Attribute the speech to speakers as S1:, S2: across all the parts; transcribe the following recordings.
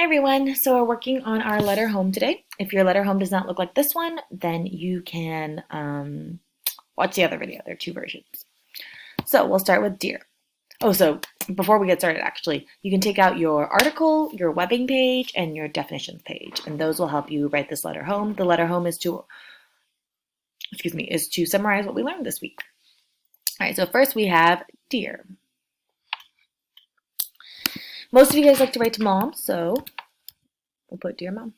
S1: everyone, so we're working on our letter home today. If your letter home does not look like this one, then you can watch the other video. There are two versions. So we'll start with dear. Oh, so before we get started, actually, you can take out your article, your webbing page, and your definitions page, and those will help you write this letter home. The letter home is to summarize what we learned this week. All right, so first we have dear. Most of you guys like to write to mom, so we'll put dear mom.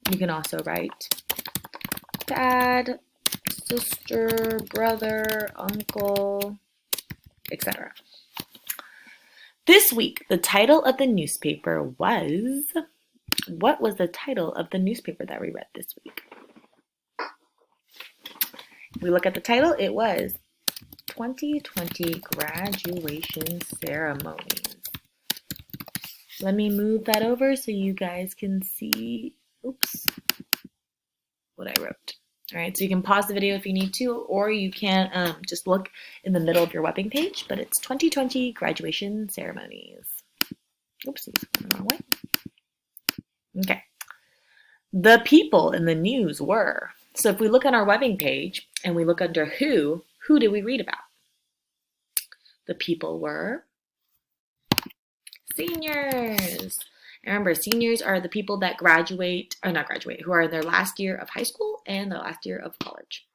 S1: You can also write dad, sister, brother, uncle, etc. This week, the title of the newspaper was, what was the title of the newspaper that we read this week? If we look at the title, it was 2020 Graduation Ceremonies. Let me move that over so you guys can see, what I wrote. All right, so you can pause the video if you need to, or you can just look in the middle of your webbing page, but it's 2020 Graduation Ceremonies. Oopsies, went the wrong way. Okay. The people in the news were. So if we look on our webbing page and we look under who did we read about? The people were seniors. And remember, seniors are the people that who are in their last year of high school and their last year of college.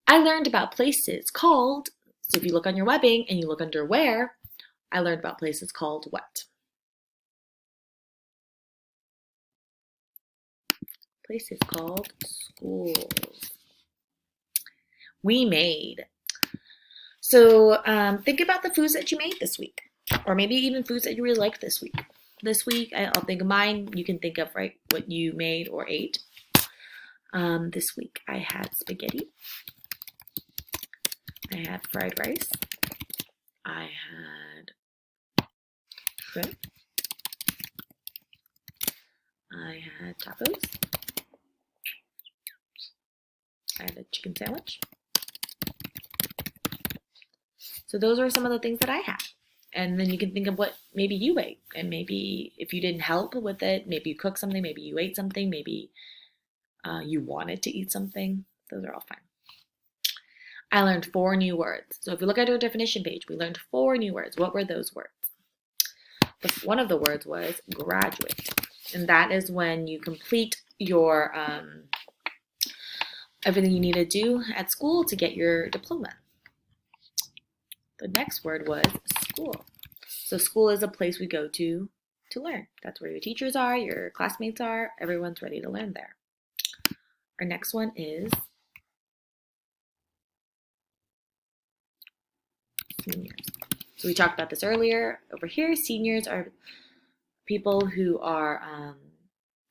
S1: I learned about places called, so if you look on your webbing and you look under where, I learned about places called what? Places called schools. We made. So think about the foods that you made this week. Or maybe even foods that you really liked this week. This week, I'll think of mine. You can think of what you made or ate. This week, I had spaghetti. I had fried rice. I had shrimp. I had tacos. I had a chicken sandwich. So those are some of the things that I had. And then you can think of what maybe you ate. And maybe if you didn't help with it, maybe you cooked something, maybe you ate something, maybe you wanted to eat something. Those are all fine. I learned 4 new words. So if we look at our definition page, we learned 4 new words. What were those words? One of the words was graduate. And that is when you complete your everything you need to do at school to get your diploma. The next word was school. So school is a place we go to learn. That's where your teachers are, your classmates are, everyone's ready to learn there. Our next one is seniors. So we talked about this earlier. Over here, seniors are people who are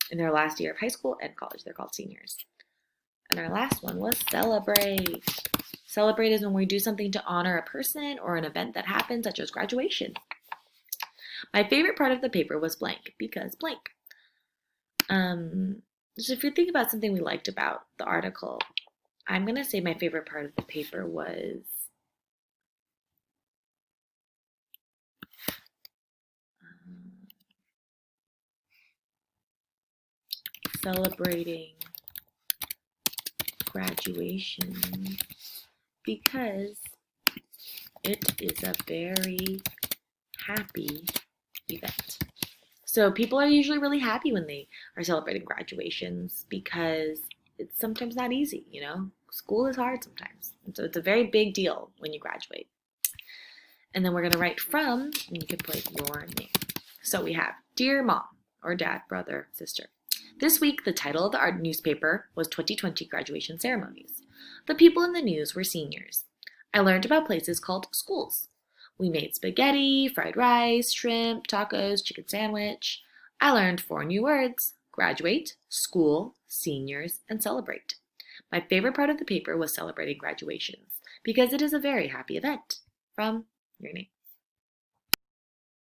S1: in their last year of high school and college. They're called seniors. And our last one was celebrate. Celebrate is when we do something to honor a person or an event that happened, such as graduation. My favorite part of the paper was blank, because blank. So if you think about something we liked about the article, I'm going to say my favorite part of the paper was celebrating graduation, because it is a very happy event. So people are usually really happy when they are celebrating graduations because it's sometimes not easy, you know? School is hard sometimes. And so it's a very big deal when you graduate. And then we're going to write from, and you can put your name. So we have Dear Mom, or Dad, Brother, Sister. This week, the title of the art newspaper was 2020 Graduation Ceremonies. The people in the news were seniors. I learned about places called schools. We made spaghetti, fried rice, shrimp, tacos, chicken sandwich. I learned 4 new words: graduate, school, seniors, and celebrate. My favorite part of the paper was celebrating graduations because it is a very happy event. From your name.